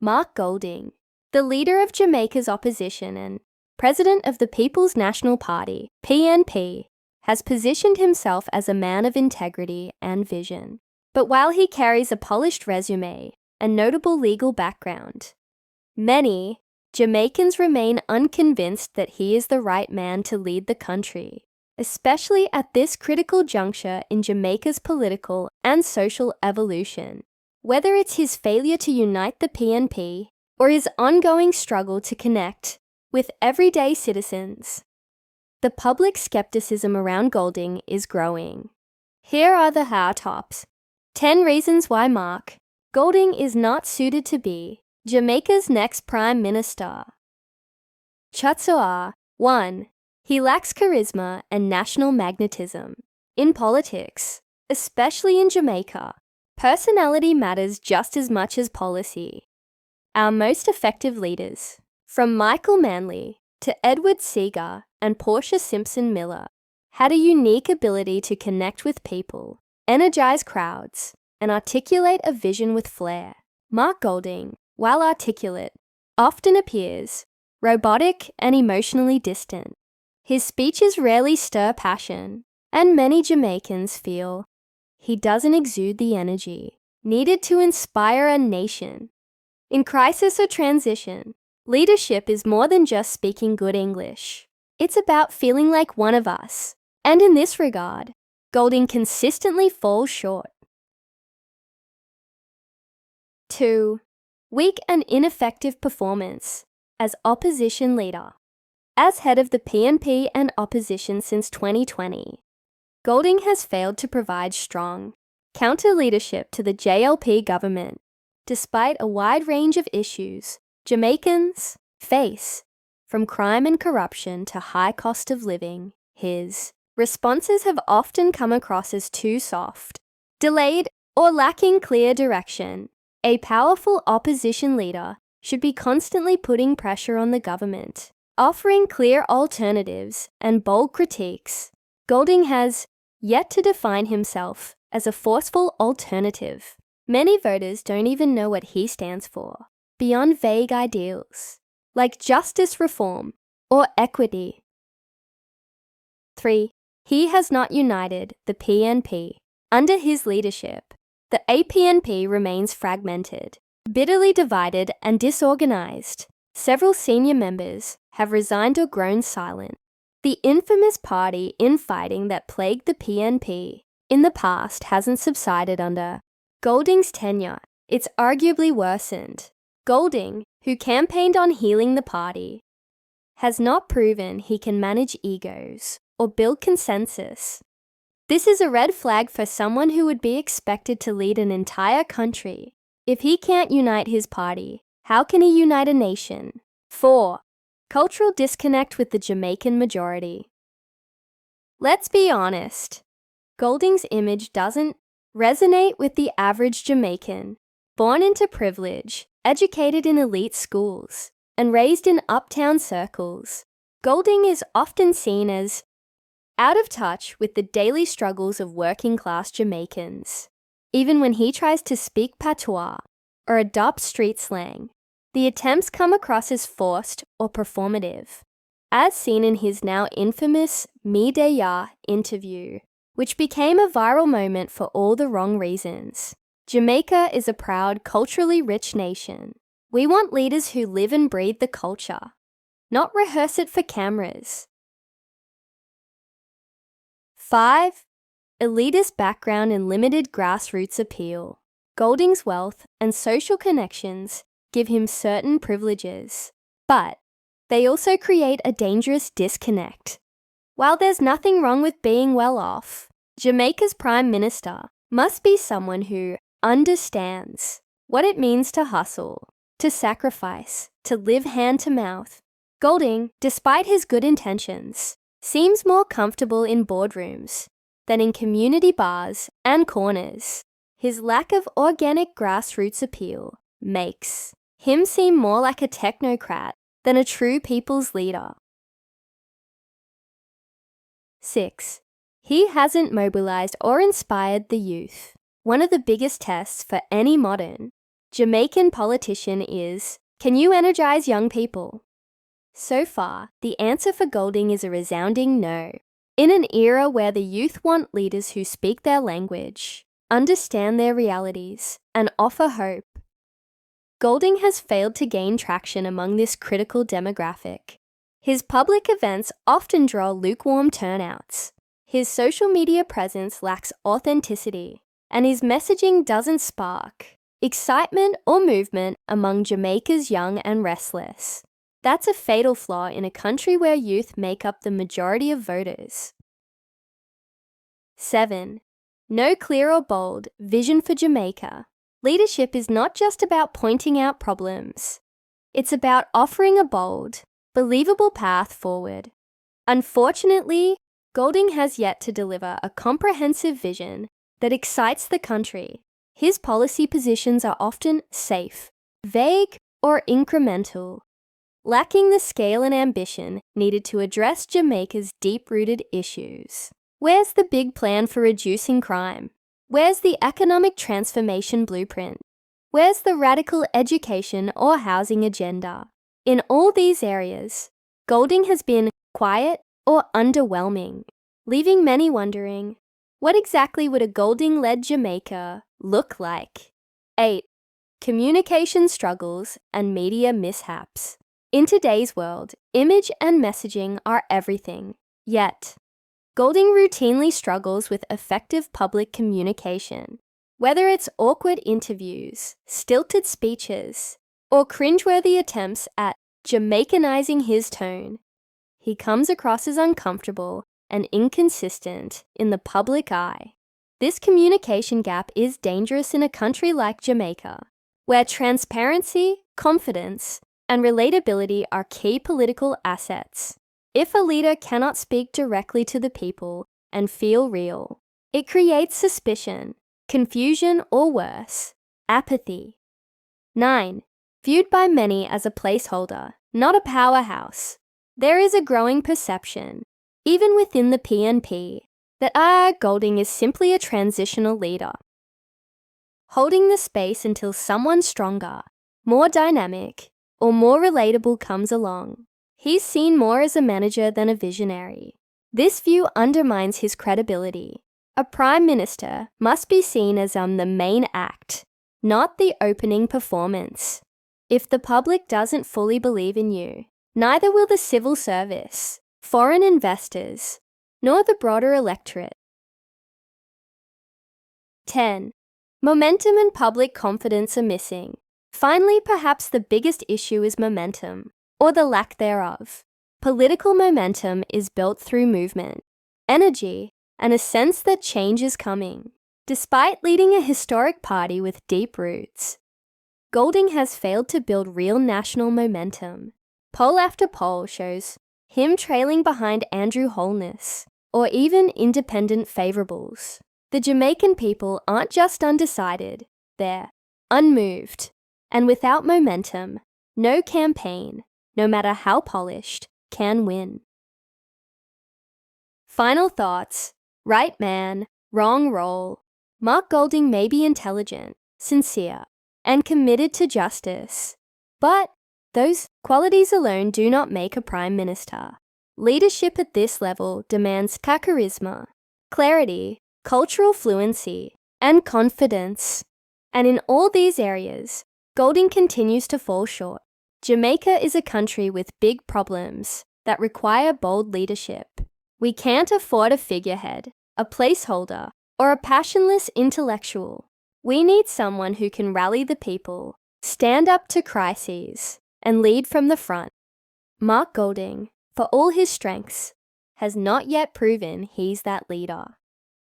Mark Golding, the leader of Jamaica's opposition and president of the People's National Party, PNP, has positioned himself as a man of integrity and vision. But while he carries a polished resume and notable legal background, many Jamaicans remain unconvinced that he is the right man to lead the country, especially at this critical juncture in Jamaica's political and social evolution. Whether it's his failure to unite the PNP or his ongoing struggle to connect with everyday citizens, the public skepticism around Golding is growing. Here are the hard tops. 10 reasons why Mark Golding is not suited to be Jamaica's next Prime Minister. Chutsoa. 1. He lacks charisma and national magnetism. In politics, especially in Jamaica, personality matters just as much as policy. Our most effective leaders, from Michael Manley to Edward Seager and Portia Simpson Miller, had a unique ability to connect with people, energize crowds, and articulate a vision with flair. Mark Golding, while articulate, often appears robotic and emotionally distant. His speeches rarely stir passion, and many Jamaicans feel he doesn't exude the energy needed to inspire a nation. In crisis or transition, leadership is more than just speaking good English. It's about feeling like one of us, and in this regard, Golding consistently falls short. 2. Weak and ineffective performance as opposition leader. As head of the PNP and opposition since 2020, Golding has failed to provide strong counter-leadership to the JLP government. Despite a wide range of issues Jamaicans face, from crime and corruption to high cost of living, his responses have often come across as too soft, delayed, or lacking clear direction. A powerful opposition leader should be constantly putting pressure on the government, offering clear alternatives and bold critiques. Golding has yet to define himself as a forceful alternative. Many voters don't even know what he stands for, beyond vague ideals, like justice reform or equity. 3. He has not united the PNP. Under his leadership, the APNP remains fragmented, bitterly divided and disorganized. Several senior members have resigned or grown silent. The infamous party infighting that plagued the PNP in the past hasn't subsided under Golding's tenure. It's arguably worsened. Golding, who campaigned on healing the party, has not proven he can manage egos or build consensus. This is a red flag for someone who would be expected to lead an entire country. If he can't unite his party, how can he unite a nation? 4. Cultural disconnect with the Jamaican majority. Let's be honest. Golding's image doesn't resonate with the average Jamaican. Born into privilege, educated in elite schools, and raised in uptown circles, Golding is often seen as out of touch with the daily struggles of working-class Jamaicans. Even when he tries to speak patois or adopt street slang, the attempts come across as forced or performative, as seen in his now infamous Me De Ya interview, which became a viral moment for all the wrong reasons. Jamaica is a proud, culturally rich nation. We want leaders who live and breathe the culture, not rehearse it for cameras. 5. Elitist background and limited grassroots appeal. Golding's wealth and social connections give him certain privileges, but they also create a dangerous disconnect. While there's nothing wrong with being well off, Jamaica's Prime Minister must be someone who understands what it means to hustle, to sacrifice, to live hand to mouth. Golding, despite his good intentions, seems more comfortable in boardrooms than in community bars and corners. His lack of organic grassroots appeal makes him seem more like a technocrat than a true people's leader. 6. He hasn't mobilized or inspired the youth. One of the biggest tests for any modern Jamaican politician is, can you energize young people? So far, the answer for Golding is a resounding no. In an era where the youth want leaders who speak their language, understand their realities, and offer hope, Golding has failed to gain traction among this critical demographic. His public events often draw lukewarm turnouts. His social media presence lacks authenticity, and his messaging doesn't spark excitement or movement among Jamaica's young and restless. That's a fatal flaw in a country where youth make up the majority of voters. 7. No clear or bold vision for Jamaica. Leadership is not just about pointing out problems. It's about offering a bold, believable path forward. Unfortunately, Golding has yet to deliver a comprehensive vision that excites the country. His policy positions are often safe, vague, or incremental, lacking the scale and ambition needed to address Jamaica's deep-rooted issues. Where's the big plan for reducing crime? Where's the economic transformation blueprint? Where's the radical education or housing agenda? In all these areas, Golding has been quiet or underwhelming, leaving many wondering, what exactly would a Golding-led Jamaica look like? 8. Communication struggles and media mishaps. In today's world, image and messaging are everything. Yet, Golding routinely struggles with effective public communication. Whether it's awkward interviews, stilted speeches, or cringeworthy attempts at Jamaicanizing his tone, he comes across as uncomfortable and inconsistent in the public eye. This communication gap is dangerous in a country like Jamaica, where transparency, confidence, and relatability are key political assets. If a leader cannot speak directly to the people and feel real, it creates suspicion, confusion, or worse, apathy. 9. Viewed by many as a placeholder, not a powerhouse. There is a growing perception, even within the PNP, that Golding is simply a transitional leader, holding the space until someone stronger, more dynamic, or more relatable comes along. He's seen more as a manager than a visionary. This view undermines his credibility. A prime minister must be seen as the main act, not the opening performance. If the public doesn't fully believe in you, neither will the civil service, foreign investors, nor the broader electorate. 10. Momentum and public confidence are missing. Finally, perhaps the biggest issue is momentum, or the lack thereof. Political momentum is built through movement, energy, and a sense that change is coming. Despite leading a historic party with deep roots, Golding has failed to build real national momentum. Poll after poll shows him trailing behind Andrew Holness, or even independent favorables. The Jamaican people aren't just undecided, they're unmoved. And without momentum, no campaign, no matter how polished, can win. Final thoughts. Right man, wrong role. Mark Golding may be intelligent, sincere, and committed to justice, but those qualities alone do not make a prime minister. Leadership at this level demands charisma, clarity, cultural fluency, and confidence. And in all these areas, Golding continues to fall short. Jamaica is a country with big problems that require bold leadership. We can't afford a figurehead, a placeholder, or a passionless intellectual. We need someone who can rally the people, stand up to crises, and lead from the front. Mark Golding, for all his strengths, has not yet proven he's that leader.